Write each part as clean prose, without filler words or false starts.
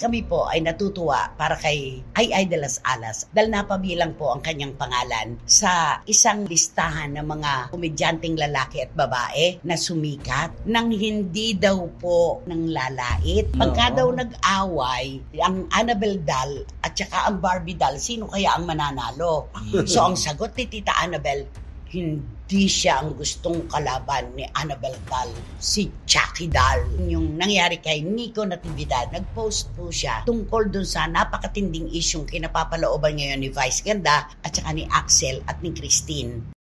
Kami po ay natutuwa para kay Ay de las Alas dahil napabilang po ang kanyang pangalan sa isang listahan ng mga komedyanteng lalaki at babae na sumikat nang hindi daw po ng lalait. Pagka daw nag-away, ang Annabelle doll at saka ang Barbie doll, sino kaya ang mananalo? So ang sagot ni Tita Annabelle, hindi siya ang gustong kalaban ni Annabelle doll, si Chucky doll. Yung nangyari kay Nico Natividad, nag-post po siya tungkol dun sa napakatinding isyong kinapapalooban ngayon ni Vice Ganda at saka ni Axel at ni Christine.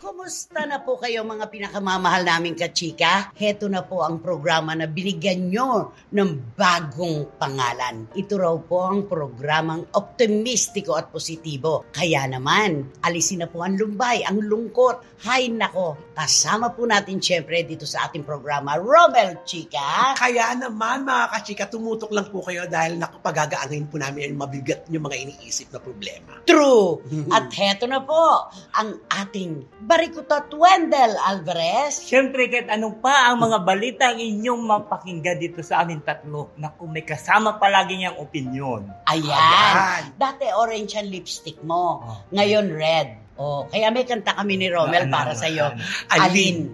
Kumusta na po kayo mga pinakamamahal naming kachika? Heto na po ang programa na binigyan nyo ng bagong pangalan. Ito raw po ang programang optimistiko at positibo. Kaya naman, alisin na po ang lumbay, ang lungkot. Hay nako, kasama po natin syempre dito sa ating programa, Romel Chika. Kaya naman mga kachika, tumutok lang po kayo dahil nakapagagaangin po namin yung mabigat yung mga iniisip na problema. True! At heto na po, ang ating Barikutot Wendell Alvarez. Siyempre, kahit anong pa ang mga balita ang inyong mapakinggan dito sa amin tatlo, naku, may kasama palagi niyang opinion. Ayan. Dati orange ang lipstick mo. Ngayon red. Kaya may kanta kami ni Romel para sa iyo. Alin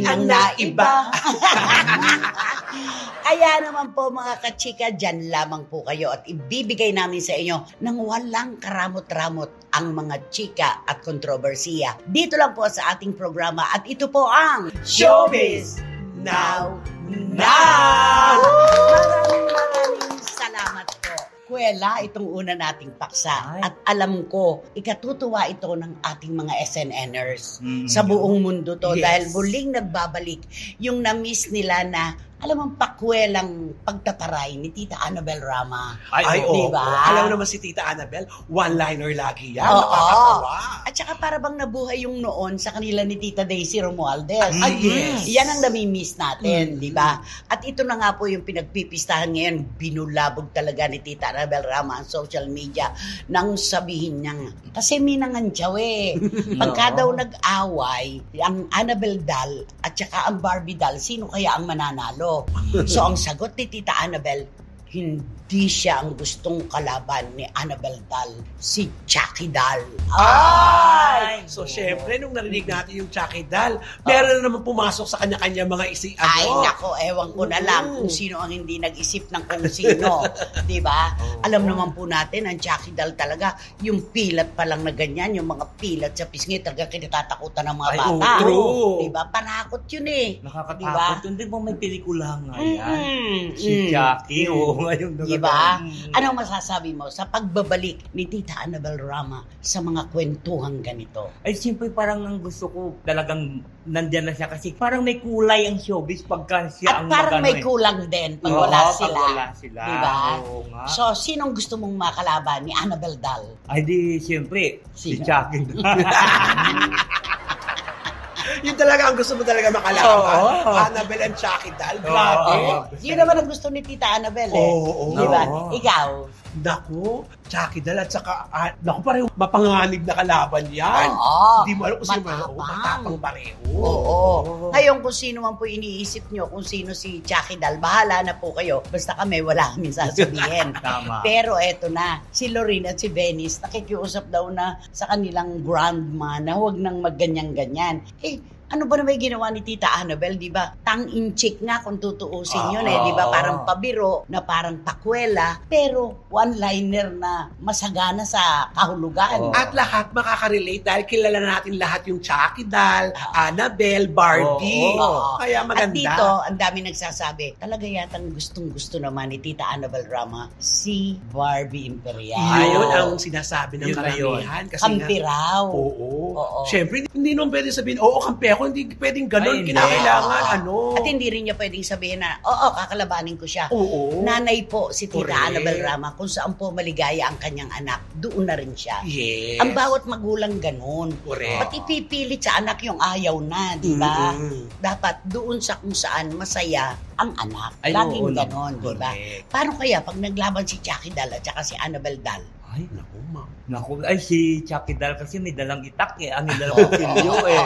ang naiba. Kaya naman po mga kachika, dyan lamang po kayo at ibibigay namin sa inyo ng walang karamot-ramot ang mga chika at kontrobersiya. Dito lang po sa ating programa at ito po ang Showbiz Now! Maraming salamat po. Kuwela, itong una nating paksa. At alam ko, ikatutuwa ito ng ating mga SNNers sa buong mundo to. Yes. Dahil muling nagbabalik yung na-miss nila na, alam mo, pakwelang pagtataray ni Tita Annabelle Rama. Ay, oo. Diba? Alam mo naman si Tita Annabelle, one-liner lagi yan. Oo. Nakakatawa. At saka para bang nabuhay yung noon sa kanila ni Tita Daisy Romualdez. Yes. Yan ang nami-miss natin, di ba? At ito na nga po yung pinagpipistahan ngayon. Binulabog talaga ni Tita Annabelle Rama ang social media nang sabihin niya nga. Kasi minangantyaw Pagka daw nag-away, ang Annabelle doll at saka ang Barbie doll, sino kaya ang mananalo? So ang sagot ni Tita Annabelle, hindi siya ang gustong kalaban ni Annabelle doll, si Chucky doll. Ay! So, syempre, nung narinig natin yung Chucky doll, meron na naman pumasok sa kanya-kanya mga Ay, nako, ewan ko na lang kung sino ang hindi nag-isip ng kung sino. Diba? Alam naman po natin, ang Chucky doll talaga, yung pilat pa lang na ganyan, yung mga pilat sa pisngi, talaga kinatatakutan ng mga bata. True. Diba? Panakot yun Nakakatakot. Diba? Hindi mo may pelikula nga yan. Si Chucky, ngayon diba? Anong masasabi mo sa pagbabalik ni Tita Annabelle Rama sa mga kwentuhang ganito? Ay, siyempre parang ang gusto ko talagang nandyan na siya kasi parang may kulay ang showbiz pagka siya at parang may kulang din pag wala sila. Pag wala sila. Diba? Oo nga. So, sinong gusto mong makalaban ni Annabelle doll? Ay di, siyempre, si Sino? Chucky. Yun talaga ang gusto mo talaga makalaban. Annabelle and Chucky doll. Grabe. Yun naman ang gusto ni Tita Annabelle Diba? Ikaw? Naku, Chucky doll at saka, naku pareho, mapanganib na kalaban yan. Hindi mo alam kung sino matapang pareho. Ngayon kung sino man po iniisip nyo, kung sino si Chucky doll, bahala na po kayo. Basta kami, wala kami sasabihin. Tama. Pero eto na, si Lorene at si Venice, nakikiusap daw na sa kanilang grandma na huwag nang magganyan-ganyan. Ano ba na may ginawa ni Tita Annabelle, di ba? Tang-in-cheek nga kung tutuusin yun di ba? Parang pabiro, na parang pakwela, pero one-liner na masagana sa kahulugan. At lahat makaka-relate dahil kilala natin lahat yung Chucky doll, Annabelle, Barbie. Kaya maganda. At dito, ang dami nagsasabi, talaga yatang gustong-gusto naman ni Tita Annabelle Rama si Barbie Imperial. Yun ang sinasabi ng karamihan. Kasi kampi raw. Oo. Siyempre, hindi naman pwede sabihin, kampi ako Ako hindi pwedeng ganun. Ay, Kinakailangan, At hindi rin niya pwedeng sabihin na, kakalabanin ko siya. Oo. Nanay po si Tita Correct. Annabel Rama, kung saan po maligaya ang kanyang anak, doon na rin siya. Yes. Ang bawat magulang ganun. Correct. Ba't ipipilit sa anak yung ayaw na, di ba? Mm. Dapat doon sa kung saan masaya ang anak. Ay, Laging oo, ganon, di ba? Correct. Paano kaya pag naglaban si Chucky Dal at saka si Annabel Dal? Ay, Naku, ma'am. naku, ay si Chucky Dal kasi may dalang itak eh. Ang dalang pilyo eh.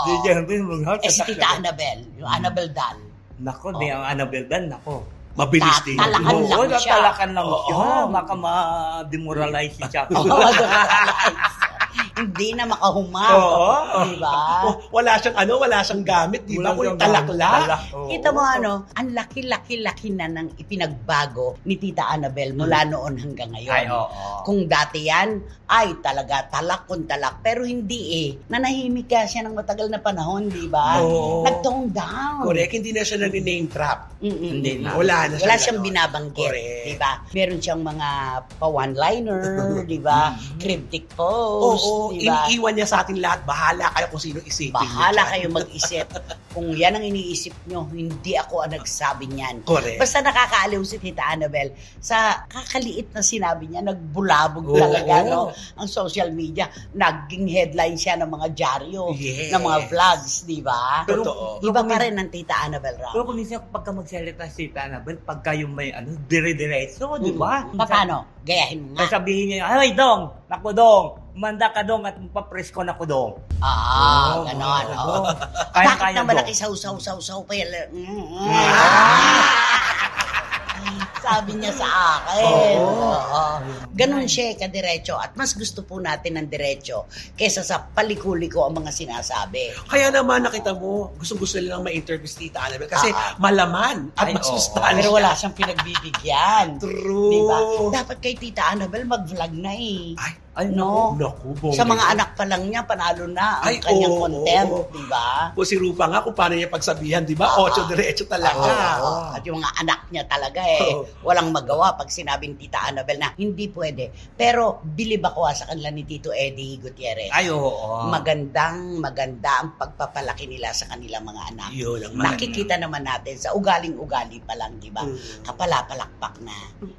Di siyempre, Si Tita Annabel, yung Annabel Dal. Nako, di ang Annabel Dan, nako. Mabilis din. Tatalakan lang Oo, siya. tatalakan lang Oo. siya. Baka ma-demoralize si Chucky. Hindi na makahumang. Oo. Di ba? Wala siyang gamit, di ba? Kung talakla. Kita mo ang laki-laki-laki na ng ipinagbago ni Tita Annabel mula noon hanggang ngayon. Ay, oo. Kung dati yan, ay talaga talak kung talak. Pero hindi nanahimik ka siya ng matagal na panahon, di ba? Oo. Nag-tone down. Correct, hindi na siya nag-name trap. Hindi na. Wala na Wala siya siyang ganon. binabanggit, Correct. di ba? Meron siyang mga pa-one-liner, di ba? Cryptic post, Oo, di ba? iniiwan niya sa atin lahat. Bahala kayo kung sino isipin niyo Bahala dyan. kayo mag-isip. Kung yan ang iniisip nyo, hindi ako ang nagsabi niyan. Correct. Basta nakakaaliw si Tita Annabel. Sa kakaliit na sinabi niya, nagbulabog Oo. talaga ang social media. Naging headline siya ng mga dyaryo, Yes. ng mga vlogs, di ba? Totoo. Iba pa rin ang Tita Annabel Pero Ram. kung minsan pagka magsalita si Tita Annabel, pagka yung may dire-diretso, di ba? Paano? Gayahin mo nga. Sasabihin niya, ay Dong, naku Dong, umanda ka Dong at mapapresko na ko Dong. Ganon. Oo. Bakit Kaya-kaya na malaki Dong. saw-saw pa yan? Sabi niya sa akin. Oo. Ganun siya, kadiretso. At mas gusto po natin ng diretso kesa sa paliko-liko ang mga sinasabi. Kaya naman nakita mo, gustong-gusto nilang ma-interview si Tita Annabel kasi malaman at Ay, masustansya. Pero wala siyang pinagbibigyan. True. Diba? Dapat kay Tita Annabel mag-vlog na eh. Ay, No? naku, bongga. Sa mga anak pa lang niya, panalo na ang Ay, kanyang oo, content. oo. Diba? Po si Rupa nga kung paano niya pagsabihan, di ba? Ocho diretso talaga. Oo. At yung mga anak niya talaga walang magawa pag sinabing Tita Annabel na hindi pwede. Pero bilib ako sa kanila ni Tito Eddie Gutierrez. Ay, oo. Maganda ang pagpapalaki nila sa kanilang mga anak. Yun ang maganda. Nakikita naman natin sa ugaling-ugali pa lang, di ba? Kapalapalakpak na,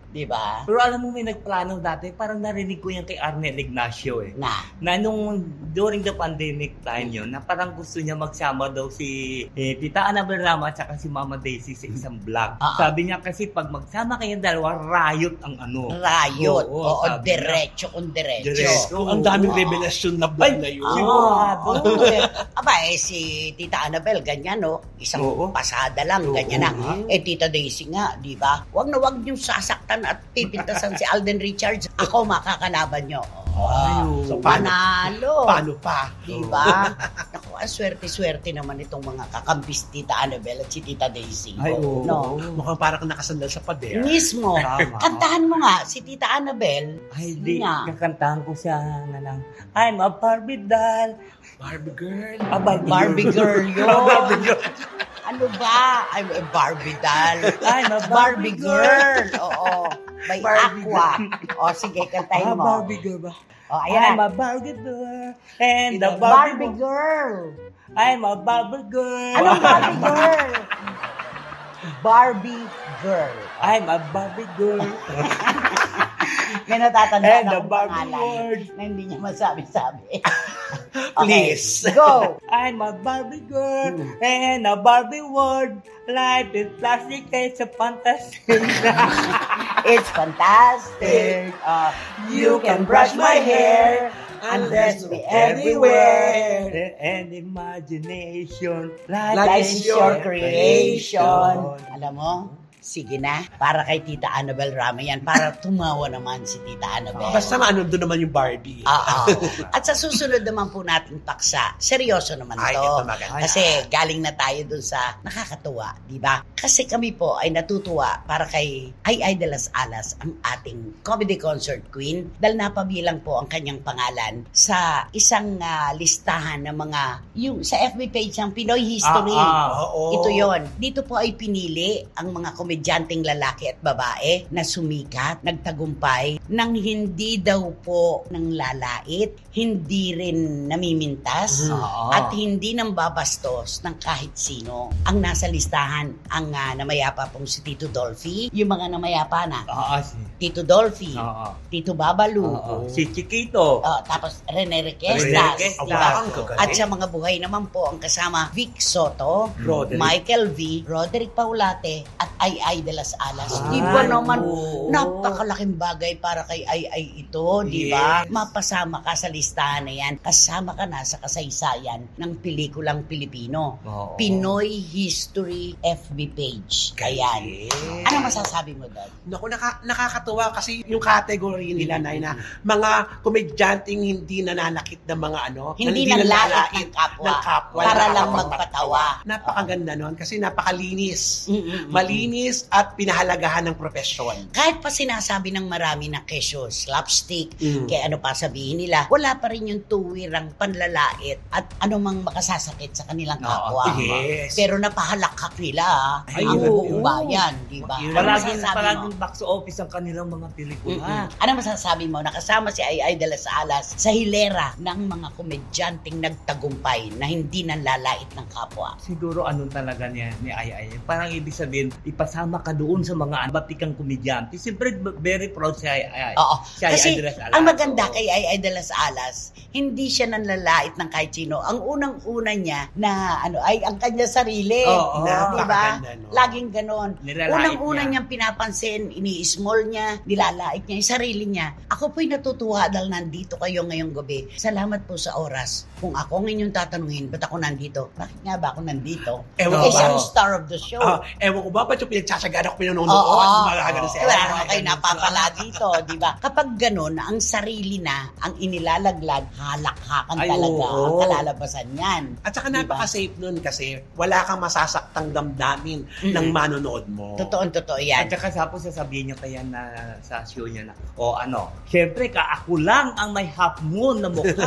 di ba? Pero alam mo, may nagplano dati, parang narinig ko yan kay Arnel Ignacio na nung during the pandemic time yun, na parang gusto niya magsama daw si Tita Annabel Rama at saka si Mama Daisy sa isang vlog. Sabi niya kasi pag magsama kayong dalawa, riot ang ano. Riot. Oo, Oo, sabi diretso kung diretso. Diretso. Ang daming revelasyon na vlog na yun. Sigurado. Aba, si Tita Annabel, ganyan, no? Isang Oo. pasada lang, ganyan na. Tita Daisy nga, di ba? Wag na wag niyong sasaktan at pipintasan si Alden Richards. Ako makakalaban niyo. So, paano? Panalo. Paano pa? Di ba? Naku, ang swerte-swerte naman itong mga kakampis Tita Annabel at si Tita Daisy. Ay, oo. No? Mukhang parang nakasandal sa pader. Mismo. Tama. Kantahan mo nga si Tita Annabel. Ay, di. Nga. Kakantahan ko siya na lang. I'm a Barbie doll. Barbie girl. A Barbie girl yun. Barbie girl. Ano ba? I'm a Barbie doll. I'm a Barbie girl. Oo. By Barbie Aqua. O, sige, kantahin mo. Barbie girl ba? O, I'm ayan. a Barbie girl. And the Barbie Barbie girl. I'm a Barbie girl. Anong Barbie girl? Barbie girl. I'm a Barbie girl. May natatanda And na the akong Barbie pangalan word. na hindi niya masabi-sabi. Please. Okay, go. I'm a Barbie girl and a Barbie world. Life is plastic, it's a fantasy. It's fantastic. You can brush my hair and dress me everywhere. And imagination, Life is your creation. Alam mo, sige na. Para kay Tita Annabel Rama yan. Para tumawa naman si Tita Annabel. Basta ano, doon naman yung Barbie. At sa susunod naman po nating paksa, seryoso naman Ay, to. ito maganda. Kasi galing na tayo dun sa nakakatuwa, di ba? Kasi kami po ay natutuwa para kay Ay de las Alas, ang ating comedy concert queen, dahil napabilang po ang kanyang pangalan sa isang listahan ng mga, yung sa FB page ng Pinoy History. Oo. Ito yon. Dito po ay pinili ang mga comedian komedyanteng lalaki at babae na sumikat, nagtagumpay, nang hindi daw po nang lalait, hindi rin namimintas, at hindi nang babastos ng kahit sino. Ang nasa listahan, ang namayapa pong si Tito Dolphy, yung mga namayapa na. Tito Dolphy, Tito Babalu, si Chiquito, tapos Rene Requestas, diba? At sa mga buhay naman po, ang kasama Vic Soto, Michael V, Roderick Paulate, at Ay de las Alas. Di ba naman, napakalaking bagay para kay Ay ito, di ba? Mapasama ka sa listahan na yan. Kasama ka na sa kasaysayan ng pelikulang Pilipino. Pinoy History FB page. Ayan. Ano masasabi mo doon? Naku, nakakatuwa kasi yung category nila na mga komedyanteng hindi nananakit ng mga hindi nanlalait ng kapwa para lang magpatawa. Napakaganda nun kasi napakalinis. Malinis at pinahalagahan ng profesyon. Kahit pa sinasabi ng marami na kesyo, slapstick, kaya ano pa sabihin nila, wala pa rin yung tuwirang panlalait at anumang makasasakit sa kanilang kapwa. Pero napahalakak nila ang buong bayan, di ba? Palaging box office ang kanilang mga pelikula. Ano masasabi mo? Nakasama si Ay de las Alas sa hilera ng mga komedyanteng nagtagumpay na hindi nanlalait ng kapwa. Siguro talaga niya ni Ay. Parang ibig sabihin, ipasama ka doon sa mga batikang komedyante. Siyempre, very proud si Ay. Kasi ang maganda kay Ay de las Alas, hindi siya nanlalait ng kahit sino. Ang unang-una niya na ay ang kanya sarili. Di ba? Laging ganon. Unang-una niyang pinapansin, ini-small niya, nilalait niya yung sarili niya. Ako po'y natutuwa dahil nandito kayo ngayong gabi. Salamat po sa oras. Kung ako ngayon tatanungin, ba't ako nandito? Bakit nga ba ako nandito? Isang star of the show. Ewan ko ba, ba't yung pinagtsatsagaan ako pinanonood? Wala naman kayo napapala dito, di ba? Kapag ganon, ang sarili na, ang inilalaglag, halakhakan talaga ang kalalabasan niyan. At saka napaka-safe nun kasi wala kang masasaktang damdamin ng manonood mo. Totoo yan. At saka sasabihin niya kaya na sa show niya na, syempre ako lang ang may half moon na mukha.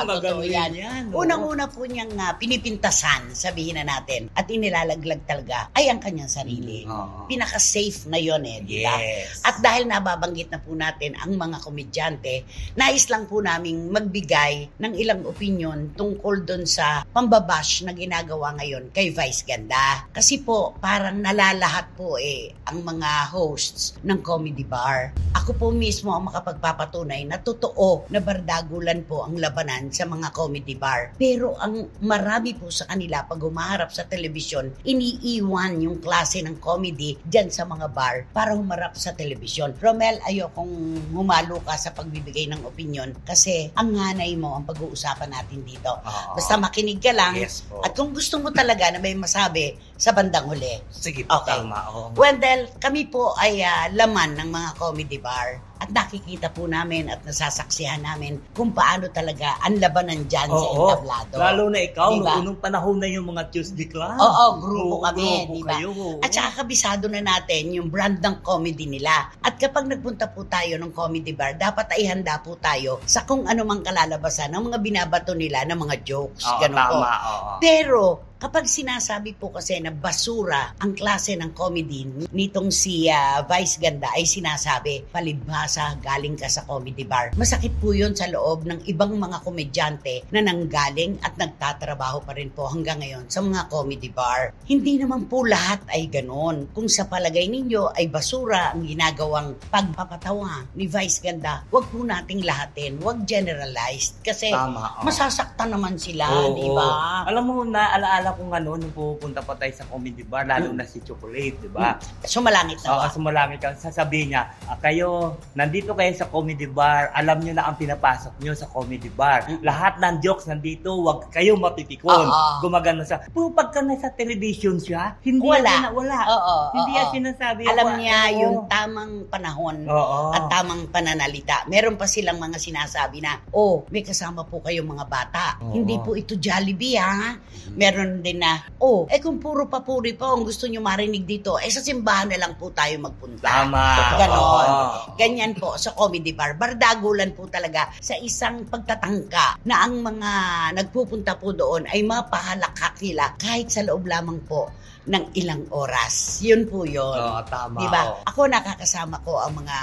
Totoo yan. Unang-una po niyang pinipintasan, sabihin na natin, at inilalaglag talaga ay ang kanyang sarili. Pinaka-safe na yun diba? At dahil nababanggit na po natin ang mga komedyante, nais lang po naming magbigay ng ilang opinion tungkol doon sa pambabash na ginagawa ngayon kay Vice Ganda. Kasi po, parang nalalahat po ang mga hosts ng Comedy Bar. Ako po mismo ang makapagpapatunay na totoo na bardagulan po ang labanan sa mga comedy bar. Pero ang marami po sa kanila pag humaharap sa telebisyon, iniiwan yung klase ng comedy dyan sa mga bar para humarap sa telebisyon. Romel, ayokong humalo ka sa pagbibigay ng opinion kasi ang hanay mo ang pag-uusapan natin dito. Basta makinig ka lang at kung gusto mo talaga na may masabi sa bandang huli. Sige po, tama. Wendell, kami po ay laman ng mga comedy bar at nakikita po namin at nasasaksihan namin kung paano talaga ang labanan dyan sa entablado. Lalo na ikaw, diba? Noong panahon na yung mga Tuesday Club. Grupo kami, diba? At saka kabisado na natin yung brand ng comedy nila. At kapag nagpunta po tayo ng comedy bar, dapat ay handa po tayo sa kung anumang kalalabasan ng mga binabato nila ng mga jokes. Ganun po. Pero kapag sinasabi po kasi na basura ang klase ng comedy nitong si Vice Ganda ay sinasabi, palibhasa, galing ka sa comedy bar. Masakit po yun sa loob ng ibang mga komedyante na nanggaling at nagtatrabaho pa rin po hanggang ngayon sa mga comedy bar. Hindi naman po lahat ay ganon. Kung sa palagay ninyo ay basura ang ginagawang pagpapatawa ni Vice Ganda, wag po nating lahatin, wag generalized kasi masasaktan naman sila, di ba? Alam mo, naalaala kung nung pupunta pa tayo sa comedy bar, lalo na si Chocolate, di ba? Sumalangit na ba? Sumalangit ka. Sasabihin niya, kayo, nandito kayo sa comedy bar, alam niyo na ang pinapasok niyo sa comedy bar. Lahat ng jokes nandito, wag kayo mapipikon. Gumagano sa, pero pagka nasa television siya, hindi wala. Hindi yan sinasabi. Alam niya yung tamang panahon at tamang pananalita. Meron pa silang mga sinasabi na, may kasama po kayong mga bata. Hindi po ito Jollibee, ha? Meron din na, kung puro papuri po ang gusto nyo marinig dito, sa simbahan na lang po tayo magpunta. Tama. Ganon. Ganyan po sa comedy bar. Bardagulan po talaga sa isang pagtatangka na ang mga nagpupunta po doon ay mapahalakak nila kahit sa loob lamang po ng ilang oras. Yun po yun. Tama. Diba? Ako nakakasama ko ang mga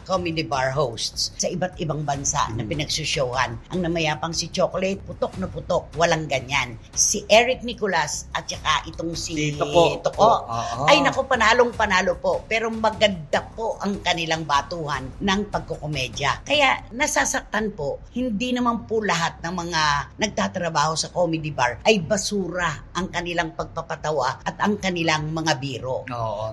comedy bar hosts sa iba't ibang bansa na pinagsushowhan. Ang namayapang si Chocolate, putok na putok, walang ganyan. Si Eric Nicolas at saka itong si Toko. Ay naku, panalo po. Pero maganda po ang kanilang batuhan ng pagkukomedya. Kaya nasasaktan po, hindi naman po lahat ng mga nagtatrabaho sa comedy bar ay basura ang kanilang pagpapatawa at ang kanilang mga biro.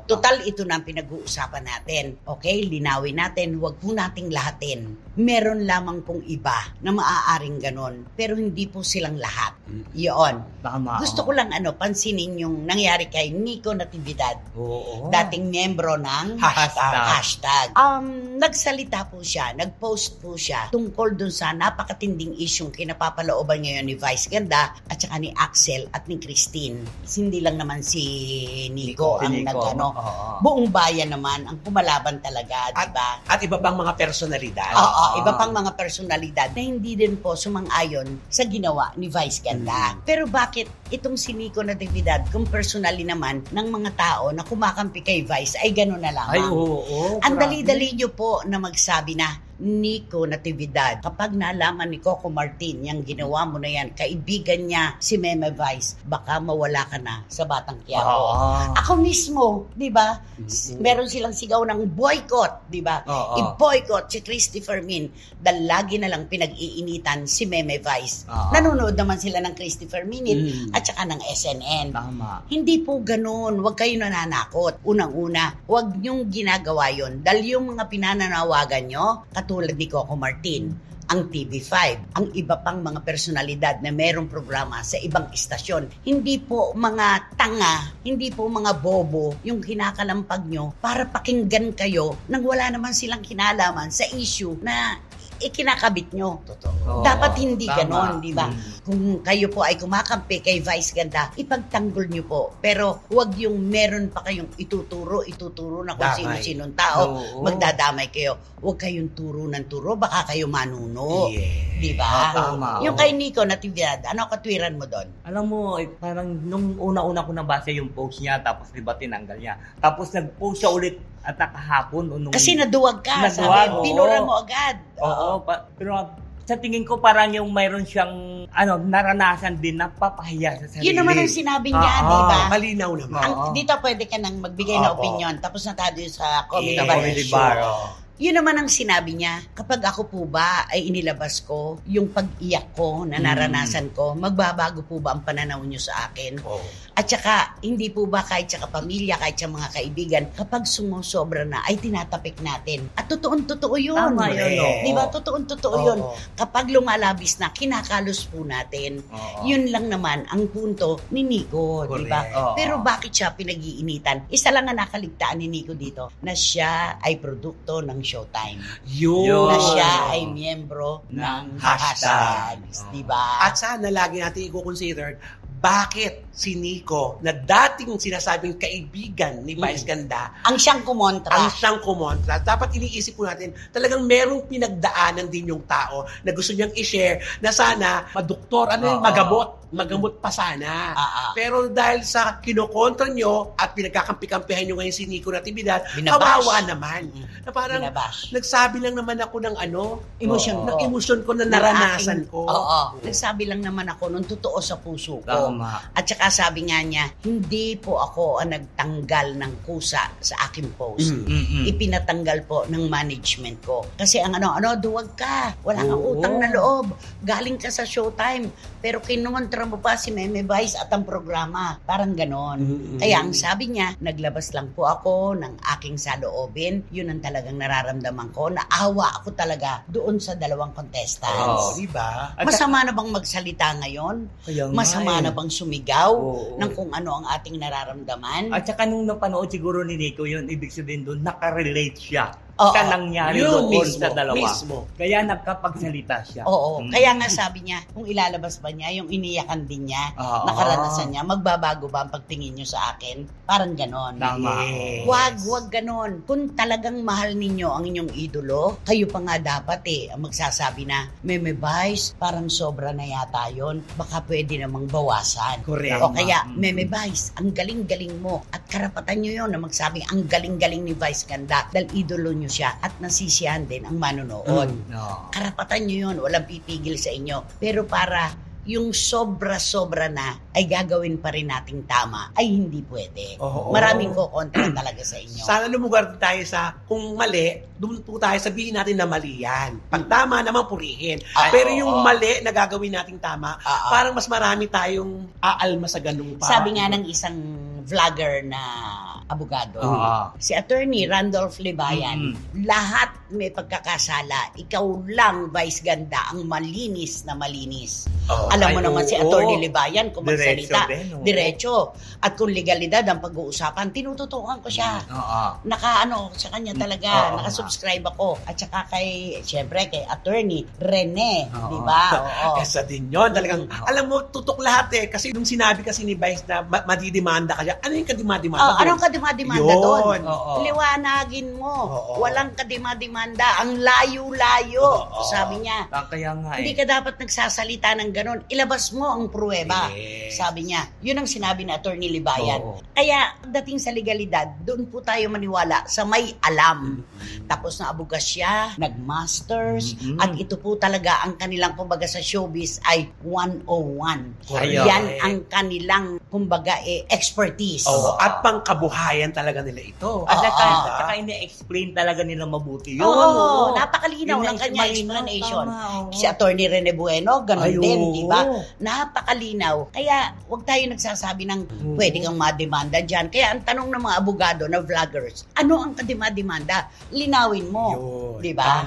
Total, ito na ang pinag-uusapan natin. Okay, linawin natin, huwag po nating lahatin. Meron lamang pong iba na maaaring ganon, pero hindi po silang lahat. Iyon. Tama. Gusto ko lang pansinin yung nangyari kay Nico Natividad. Dating miyembro ng hashtag. Nagsalita po siya, nag-post po siya tungkol dun sa napakatinding isyong kinapapalooban ngayon ni Vice Ganda at saka ni Axel at ni Christine. Hindi lang naman si Nico ang nagano. Buong bayan naman ang pumalaban talaga, di ba? At iba pang mga personalidad. Iba pang mga personalidad na hindi din po sumang-ayon sa ginawa ni Vice Ganda. Pero bakit itong si Nico Natividad, kung personally naman ng mga tao na kumakampi kay Vice, ay gano'n na lamang? Ang dali-dali nyo po na magsabi na, Nico Natividad, kapag nalaman ni Coco Martin yung ginawa mo na yan, kaibigan niya si Meme Vice, baka mawala ka na sa Batang Quiapo. Ako mismo, di ba? Meron silang sigaw ng boycott, di ba? I-boycott si Christopher Min dahil lagi na lang pinag-iinitan si Meme Vice. Nanonood naman sila ng Christopher Minute at saka ng SNN. Tama. Hindi po ganun. Huwag kayo nananakot. Unang-una, huwag niyong ginagawa yon dahil yung mga pinananawagan nyo, tulad ni Coco Martin, ang TV5, ang iba pang mga personalidad na merong programa sa ibang istasyon. Hindi po mga tanga, hindi po mga bobo yung kinakalampag nyo para pakinggan kayo nang wala naman silang kinalaman sa issue na ikinakabit nyo. Totoo. Dapat hindi ganon, di ba? Kung kayo po ay kumakampi kay Vice Ganda, ipagtanggol nyo po. Pero huwag yung meron pa kayong ituturo na kung sino-sinong tao, magdadamay kayo. Huwag kayong turo ng turo, baka kayo manuno. Di ba? Yung kay Nico Natividad, ano katwiran mo doon? Alam mo, parang nung una-una ko nabasa yung post niya, tapos diba tinanggal niya. Tapos nag-post siya ulit at nakahapon. Kasi naduwag ka, sabi, pinura mo agad. Pero sa tingin ko parang yung mayroon siyang naranasan din na papahiya sa sarili. Yun naman ang sinabi niya, di ba? Malinaw naman. Dito pwede ka nang magbigay na opinion, tapos na tayo sa comedy bar. Yun naman ang sinabi niya, kapag ako po ba ay inilabas ko yung pag-iyak ko na naranasan ko, magbabago po ba ang pananaw niyo sa akin? At saka, hindi po ba kahit sa kapamilya, kahit sa mga kaibigan, kapag sumusobra na, ay tinatapik natin. At totoo yun. Tama yun. Di ba? Totoo yun. Kapag lumalabis na, kinakalos po natin. Yun lang naman ang punto ni Nico. Di ba? Pero bakit siya pinag-iinitan? Isa lang ang nakaligtaan ni Nico dito, na siya ay produkto ng Showtime. Yun. Na siya ay miyembro ng hashtag. Diba? At sana lagi natin i-consider bakit si Nico, na dating sinasabing kaibigan ni Vice Ganda, ang siyang kumontra. Dapat iniisip po natin, talagang merong pinagdaanan din yung tao na gusto niyang i-share na sana madoktor, magamot pa sana. Pero dahil sa kinokontra nyo at pinagkakampi-kampihan nyo ngayon si Nico Natividad, kawawa naman. Na parang nagsabi lang naman ako ng emosyon ko na naranasan ko. Nagsabi lang naman ako nung totoo sa puso ko. At saka sabi nga niya, hindi po ako ang nagtanggal ng kusa sa aking post. Ipinatanggal po ng management ko. Kasi ang duwag ka. Wala kang utang na loob. Galing ka sa Showtime. Pero kinumontra mo pa si Meme Vice at ang programa. Parang ganon. Kaya ang sabi niya, naglabas lang po ako ng aking saloobin. Yun ang talagang nararamdaman ko. Naawa ako talaga doon sa dalawang contestants. Diba? Masama na bang magsalita ngayon? Masama na bang sumigaw ng kung ano ang ating nararamdaman? At saka nung napanood siguro ni Nico yun, ibig sabihin doon, nakarelate siya sa nangyari doon mismo, sa dalawa. Mismo. Kaya nagkapagsalita siya. Oo. Kaya nga sabi niya, kung ilalabas ba niya, yung iniyakan din niya, nakaranasan niya, magbabago ba ang pagtingin niyo sa akin? Parang ganon. Tama. Wag ganon. Kung talagang mahal ninyo ang inyong idolo, kayo pa nga dapat ang magsasabi na, Meme Vice, parang sobra na yata yun. Baka pwede namang bawasan. Correct. O kaya, Meme Vice, ang galing-galing mo. At karapatan nyo yun na magsabi, ang galing-galing ni Vice Ganda. Dahil idolo nyo siya at nasisiyahan din ang manonood. Karapatan nyo yun. Walang pipigil sa inyo. Pero para yung sobra-sobra na ay gagawin pa rin nating tama, ay hindi pwede. Maraming kukontra talaga sa inyo. Sana lumugar tayo sa, kung mali, doon po tayo sabihin natin na mali yan. Pag tama naman, purihin. Pero yung mali na gagawin nating tama, parang mas marami tayong aalma sa ganung pa. Sabi nga ng isang vlogger na abogado, si Attorney Randolph Libayan, lahat may pagkakasala, ikaw lang, Vice Ganda, ang malinis na malinis. Alam mo naman si Attorney Libayan kung magsalita, diretso. At kung legalidad ang pag-uusapan, tinututukan ko siya. Naka-ano sa kanya talaga, nakasubscribe ako. At saka syempre kay Attorney Rene, di ba? Kesa din yun. Talagang, alam mo, tutok lahat kasi nung sinabi kasi ni Vice na madidimanda ka siya, ano yung kadima-dimanda doon? Anong kadima-dimanda doon? Liwanagin mo. Walang kadima-dimanda. Ang layo-layo. Sabi niya. Kaya nga hindi ka dapat nagsasalita ng ganon. Ilabas mo ang pruweba. Sabi niya. Yun ang sinabi ni Attorney Libayan. Kaya, dating sa legalidad, doon po tayo maniwala sa may alam. Tapos na abugas siya, nag-masters, at ito po talaga ang kanilang, kumbaga sa showbiz, ay 101. Yan ang kanilang, kumbaga, expertise. At pangkabuhayan talaga nila ito. At saka ini-explain talaga nila mabuti yun. Napakalinaw ng kanya explanation. Si Attorney Rene Bueno, ganun din, di ba? Napakalinaw. Kaya, huwag tayo nagsasabi ng pwede kang mademanda dyan. Kaya ang tanong ng mga abogado na vloggers, ano ang kadema-demanda? Linawin mo. Di ba?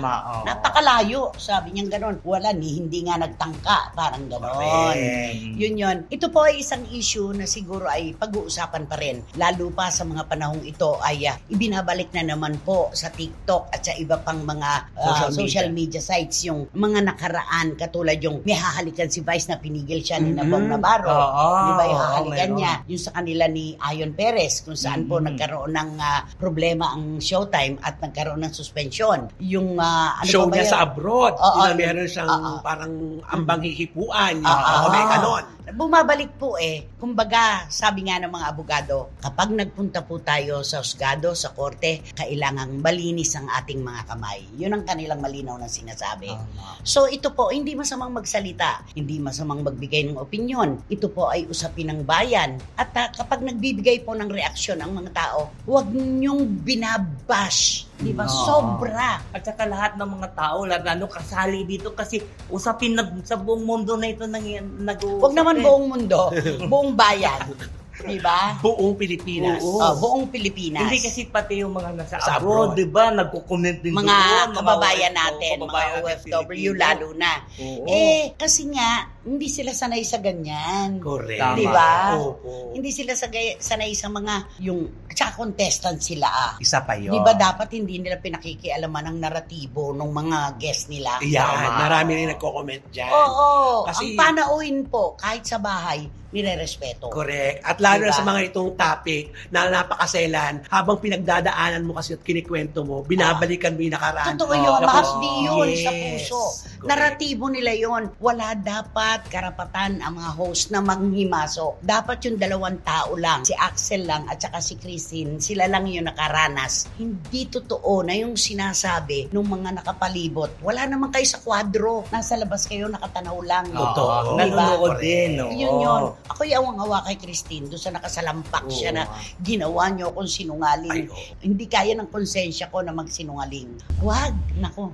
Napakalayo. Sabi niya ganun. Wala hindi nga nagtangka. Parang ganun. Yun. Ito po ay isang issue na siguro ay pag-uusapan pa rin. Lalo pa sa mga panahong ito ay ibinabalik na naman po sa TikTok at sa iba pang mga social media sites yung mga nakaraan katulad yung may hahalikan si Vice na pinigil siya ni Nabong Navarro. Di ba yung hahalikan niya? Yung sa kanila ni Ayon Perez kung saan po nagkaroon ng problema ang Showtime at nagkaroon ng suspension. Yung show niya sa abroad. Meron siyang parang ambang hihipuan. May kanon. Bumabalik po kumbaga sabi nga ng mga abogado, kapag nagpunta po tayo sa husgado, sa korte, kailangang malinis ang ating mga kamay. Yun ang kanilang malinaw na sinasabi. So ito po, hindi masamang magsalita, hindi masamang magbigay ng opinyon. Ito po ay usapin ng bayan. At kapag nagbibigay po ng reaksyon ang mga tao, huwag niyong binabash. Di ba? Sobra. At saka lahat ng mga tao, kasali dito kasi usapin na sa buong mundo na ito nag-uusap. Huwag naman buong mundo, buong bayan. Diba? Buong Pilipinas. Buong Pilipinas. Hindi kasi pati yung mga nasa abroad, diba? Nagko-comment din mga doon. Kababayan natin, mga OFW lalo na. Kasi nga, hindi sila sanay sa ganyan. Correct. Diba? Hindi sila sanay sa mga, tsaka contestant sila Isa pa yun. Diba dapat hindi nila pinakikialaman ang naratibo ng mga guest nila? Marami rin nagko-comment dyan. Kasi, ang panauhin po, kahit sa bahay, nire-respeto. Correct. At lalo na sa mga itong topic na napakaselan, habang pinagdadaanan mo kasi at kinikwento mo, binabalikan mo yung nakaraan. Totoo yun. Mahapdi yun sa puso. Correct. Naratibo nila yun. Wala dapat karapatan ang mga host na manghimasok. Dapat yung dalawang tao lang, si Axel lang at saka si Christine, sila lang yung nakaranas. Hindi totoo na yung sinasabi ng mga nakapalibot. Wala naman kayo sa kwadro. Nasa labas kayo, nakatanaw lang. Totoo. Nanonood din. Yun. Ako yung awang-awa kay Christine doon sa nakasalampak siya na ginawa niyo akong sinungaling. Hindi kaya ng konsensya ko na magsinungaling. Huwag. Nako.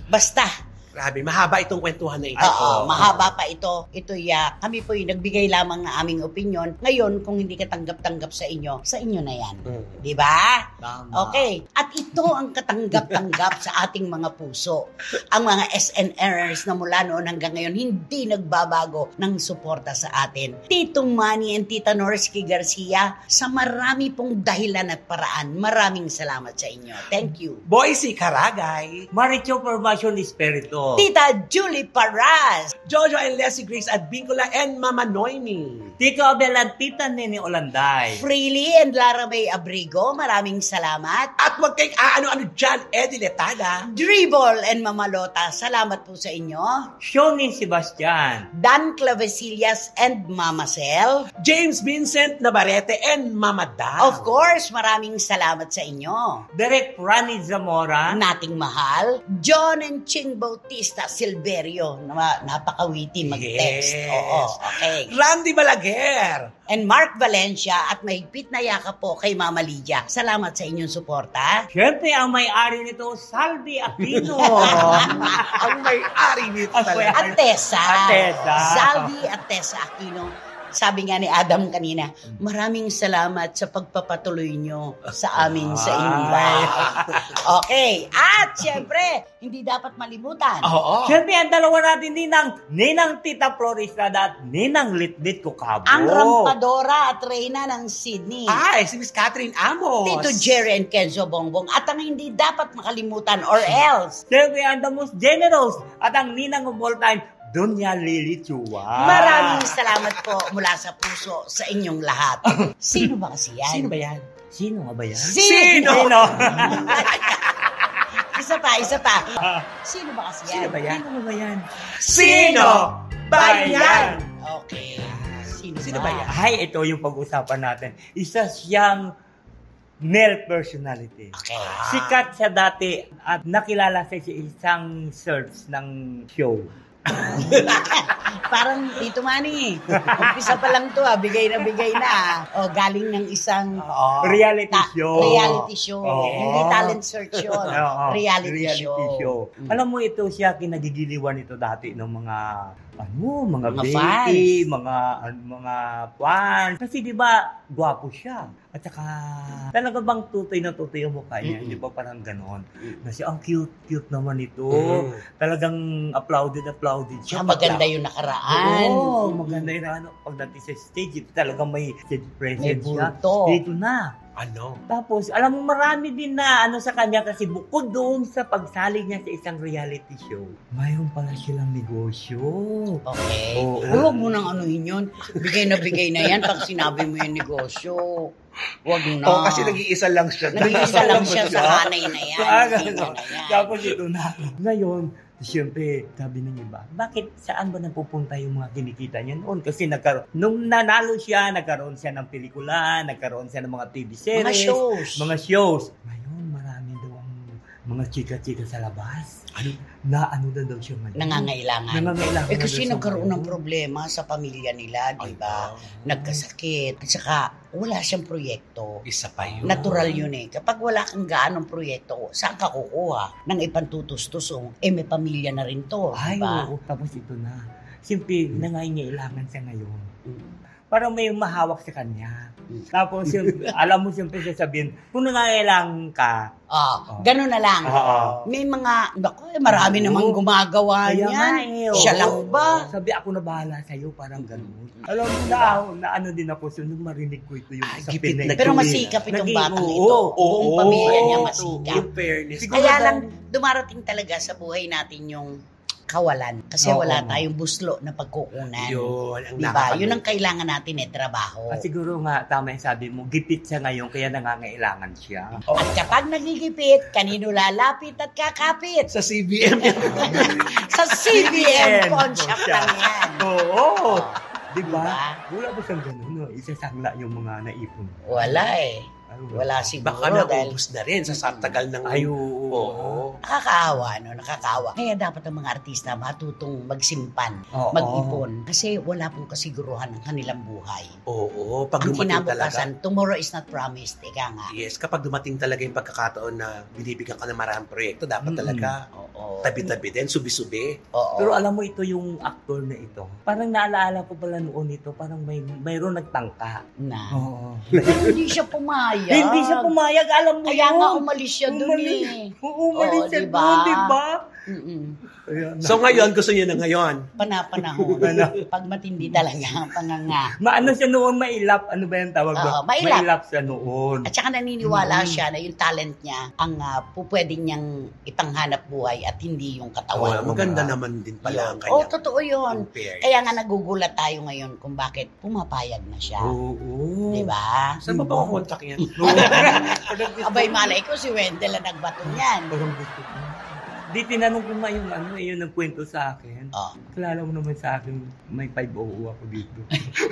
Basta. Grabe, mahaba itong kwentuhan na ito. Mahaba pa ito. Kami po yung nagbigay lamang ng aming opinion. Ngayon, kung hindi ka tanggap-tanggap sa inyo na yan. Di ba? Okay. At ito ito ang katanggap-tanggap sa ating mga puso. Ang mga SNRs na mula noon hanggang ngayon, hindi nagbabago ng suporta sa atin. Titong Manny and Tita Norsky Garcia, sa marami pong dahilan at paraan, maraming salamat sa inyo. Thank you. Boycie Caragay, Maricho Formation Espiritu, Tita Julie Paras, Jojo and Leslie Grace Advincula and Mama Noemi, Tito Abel at Tita Nene Olanday, Freely and Lara May Abrigo, maraming salamat. at wag kayong ano dyan, Eddie Letada, Dribble and Mama Lota, salamat po sa inyo. Shoni Sebastian, Dan Clavesillas and Mama Sel. James Vincent Navarrete and Mama Dal. Of course, maraming salamat sa inyo. Derek Rani Zamora, Nating mahal, John and Ching Bautista Silverio. Napakawitin mag-text. Yes. Oo, okay. Randy Balaguer, And Mark Valencia at mahigpit na yakap po kay Mama Lydia. Salamat sa inyong suporta. syempre ang may-ari nito, Salvi Aquino. ang may-ari nito talaga. At Tessa. Tessa. Salvi at Tessa Aquino. Sabi nga ni Adam kanina, maraming salamat sa pagpapatuloy nyo sa amin sa inyong bahay. Okay. At syempre, hindi dapat malimutan. Oo. Siyempre, ang dalawa natin Ninang Tita Floristada at Ninang Litbit Kukabo. Ang Rampadora at Reyna ng Sydney. Ay, si Miss Catherine Amos. Tito Jerry and Kenzo Bongbong. At ang hindi dapat makalimutan or else. Siyempre, ang the most generous at ang Ninang of all time, Doña Lily Chua. Maraming salamat po mula sa puso sa inyong lahat. Sino ba kasi yan? Sino ba yan? Sino nga ba yan? Sino? Isa pa. Sino ba kasi yan? Sino ba yan? Sino nga ba yan? Sino ba yan? Okay. Sino ba yan? Ay, ito yung pag-usapan natin. Isa siyang male personality. Okay. Sikat siya dati at nakilala siya sa isang search ng show. Parang Tito Manny. Umpisa pa lang to, bigay na. O, galing ng isang Reality show. Reality show. Oo. Hindi talent search yun. Reality show. Alam mo, ito siya kinagigiliwan ito dati ng mga Mga baby, mga fans. Kasi di ba, gwapo siya. At saka, talaga bang tutoy na tutoy ang mukha niya? Di ba parang ganon? Kasi ang cute naman ito. Talagang applauded siya. Maganda yung nakaraan. Oo, maganda yung pagdating sa stage, ito talagang may stage presence siya. bulto. Dito na. Ano? Tapos, alam mo, marami din na sa kanya kasi bukod doon sa pagsalig niya sa isang reality show, mayroon pala silang negosyo. Okay. Oo. Huwag mo nang anuhin yun. Bigay na yan pag sinabi mo yung negosyo. Huwag na. Oo, kasi nag-iisa lang siya. Nag-iisa lang siya sa hanay na yan. Hindi na yan. Tapos ito na. Ngayon, siyempre, sabi ng iba, bakit saan ba napupunta yung mga kinikita niya noon? Kasi nung nanalo siya, nagkaroon siya ng pelikula, nagkaroon siya ng mga TV series. Mga shows. Ngayon, marami daw ang mga chika-chika sa labas. Na daw siya ngayon? Nangangailangan. Kasi nagkaroon ng problema sa pamilya nila, di ba? Nagkasakit. At saka, wala siyang proyekto. Isa pa yun. Natural yun eh. Kapag wala kang gaanong proyekto, saan ka kukuha ng ipantutustos? May pamilya na rin to, di ba? Oo. Tapos ito na. Siyempre, nangangailangan siya ngayon. Parang may mahawak sa kanya. Tapos, alam mo siyempre sasabihin, kung nangangailangan ka, ganun na lang. May mga, marami namang gumagawa niyan. Siya lang ba? Sabi, ako na bahala sa'yo, parang ganun. Alam mo na ano din ako, so nung marinig ko ito yung sa Pinay. Pero masikap itong batang ito. Buong pamilya niya masikap. Kaya lang, dumarating talaga sa buhay natin yung kawalan. Kasi wala tayong buslo na pagkukunan. Yun, diba? Yun ang kailangan natin trabaho. Siguro nga, tama yung sabi mo, gipit siya ngayon, kaya nangangailangan siya. At kapag nagigipit, kanino lalapit at kakapit? Sa CBM. Sa CBM pawn shop lang yan. Oo. Diba? Wala ba siyang ganun? No? Isasangla yung mga naipon. Wala eh. Wala siguro. Baka naubos na rin sa tagal ng... Nakakaawa. Kaya dapat ang mga artista matutong magsimpan, mag-ipon. Kasi wala pong kasiguruhan ng kanilang buhay. Oo. Pag ang kinabukasan, tomorrow is not promised. Ika nga. Yes, kapag dumating talaga yung pagkakataon na binibigyan ka ng maraming proyekto, dapat talaga Tabi-tabi din, subi-subi. Pero alam mo, ito yung actor na ito. Parang naalaala ko pala noon ito, parang mayroon nagtangka. Hindi siya pumayag. Hindi siya pumayag, alam mo Kaya yun. nga umalis siya dun eh. Umalis siya dun, diba? So ngayon, gusto niya na ngayon? Panahon. Pag matindi talaga ang panganga. Maano siya noon, mailap. Ano ba yung tawag doon? Mailap siya noon. At saka naniniwala siya na yung talent niya ang pwede niyang ipanghanap buhay at hindi yung katawan. Maganda naman din pala ang kanya. Totoo yun. Kaya nga nagugulat tayo ngayon kung bakit pumapayag na siya. Diba? Saan ba kontak yan? Abay, malay ko si Wendell ang nagbato niyan. Parang gusto ko. Di tinanong ko nga yung nagkwento sa akin. Kilala mo naman sa akin, may 500 ako dito.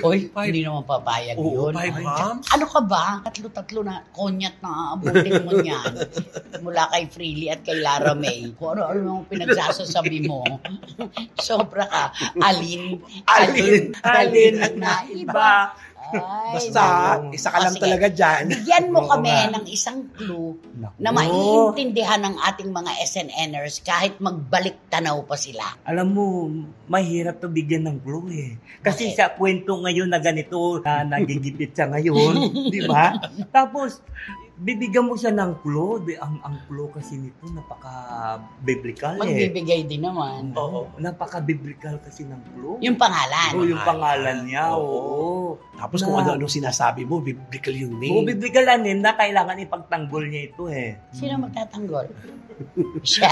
Oy, hindi naman papayag yun. 5 bombs? Ano ka ba? Tatlo na konyat na aabutin mo niyan. Mula kay Freely at kay Lara May. Kung ano ang pinagsasasabi mo. Sobra ka. Alin na iba. Basta, isa ka lang talaga dyan. Bigyan mo kami ng isang clue na maiintindihan ng ating mga SNNers kahit magbalik tanaw pa sila. Alam mo, mahirap to bigyan ng clue eh. Kasi sa kwento ngayon na ganito, na nagigipit siya ngayon, di ba? Tapos, bibigyan mo siya ng clue. Ang clue kasi nito, napaka-biblical eh. Magbibigay din naman. Oo, napaka-biblical kasi ng clue. Yung pangalan. Yung pangalan niya, oo. Tapos kung ano-ano sinasabi mo, biblical yung name. Oo, biblical na name na kailangan ipagtanggol niya ito eh. Sino magtatanggol? Siya.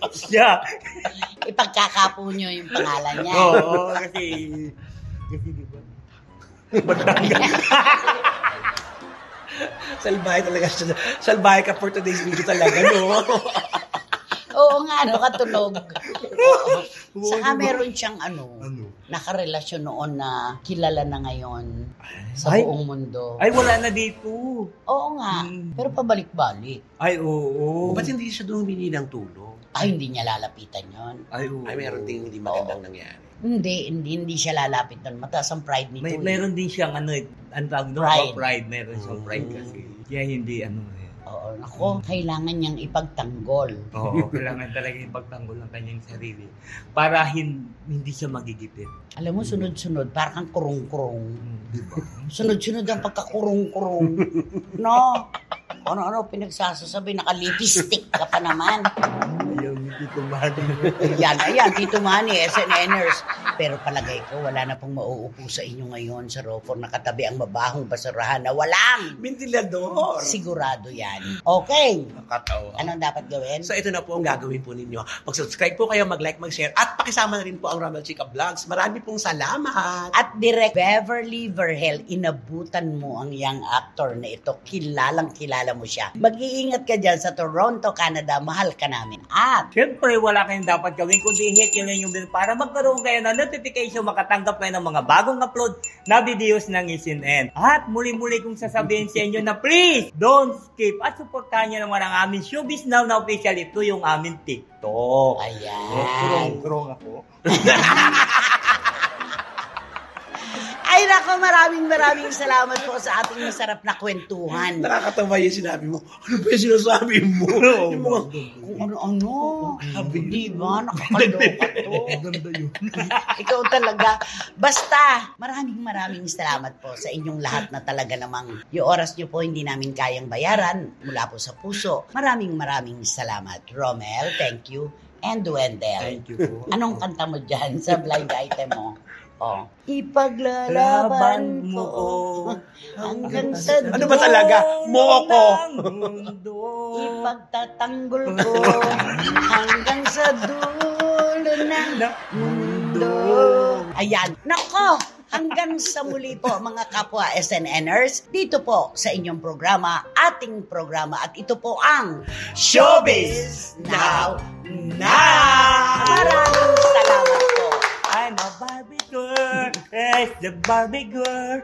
Siya. Ipagkakapo niyo yung pangalan niya. Oo, kasi di ba? Salbahe talaga siya. Salbahe ka for today's video talaga, no? Oo nga, katunog. Saka meron siyang nakarelasyon noon na kilala na ngayon sa buong mundo. Ay, wala na dito. Oo nga, pero pabalik-balik. Ay, oo. Ba't hindi siya doon humingi ng tulong? Ay, hindi niya lalapitan yon. Ay, meron ding hindi magandang nangyari. Hindi siya lalapit doon. Mataas ang pride nito. Meron din siyang ang tawag doon, pride. Meron siyang pride kasi. Kaya hindi Oo, ako, kailangan niyang ipagtanggol. Oo, kailangan talaga ipagtanggol ang kanyang sarili para hindi siya magigipit. Alam mo, sunod-sunod, parang kang kurong-kurong. Diba? Sunod-sunod ang pagkakurong-kurong. No? Ano-ano pinagsasasabi, nakalipistik ka pa naman. Ayaw ni Tito Manny. Ayan, Tito Manny, SNNers. Pero palagay ko, wala na pong mauupo sa inyo ngayon sa Rofor na katabi ang mabahong basurahan na walang ventilador. Sigurado yan. Okay. Nakatawa. Anong dapat gawin? So ito na po ang gagawin po ninyo. Mag-subscribe po kayo, mag-like, mag-share, at pakisama na rin po ang Romel Chica Vlogs. Marami pong salamat. At Direk Beverly Vergel, inabutan mo ang young actor na ito. Kilalang kilala mo siya. Mag-iingat ka dyan sa Toronto, Canada. Mahal ka namin. At siyempre, wala kayong dapat gawin kundi hit yun yung bell para magkaroon kayo ng notification, makatanggap kayo ng mga bagong upload na videos ng SNN. At muli-muli kong sasabihin sa inyo na please, don't skip at supportahan nyo naman ang aming Showbiz Now na official. Ito yung aming TikTok. Ayan. Kurong ako. Ay nako, maraming salamat po sa ating masarap na kwentuhan. Nakakatawa yung sinabi mo. Ano ba yung sinasabi mo? Yung mga, kung ano-ano. Di ba? Nakakaloka to. Ganda yun. Ikaw talaga. Basta, maraming salamat po sa inyong lahat na talaga namang yung oras nyo po hindi namin kayang bayaran mula po sa puso. Maraming salamat. Romel, thank you. And Wendell. Thank you po. Anong kanta mo dyan sa blind item mo? Ipaglalaban mo hanggang sa dulo. Ano ba talaga? Moko. Ipagtatanggol ko hanggang sa dulo ng mundo. Ayan. Nako! Hanggang sa muli po mga kapwa SNNers, dito po sa inyong programa, ating programa, at ito po ang Showbiz Now! Maraming salamat po. I'm a Barbie girl, it's the Barbie girl.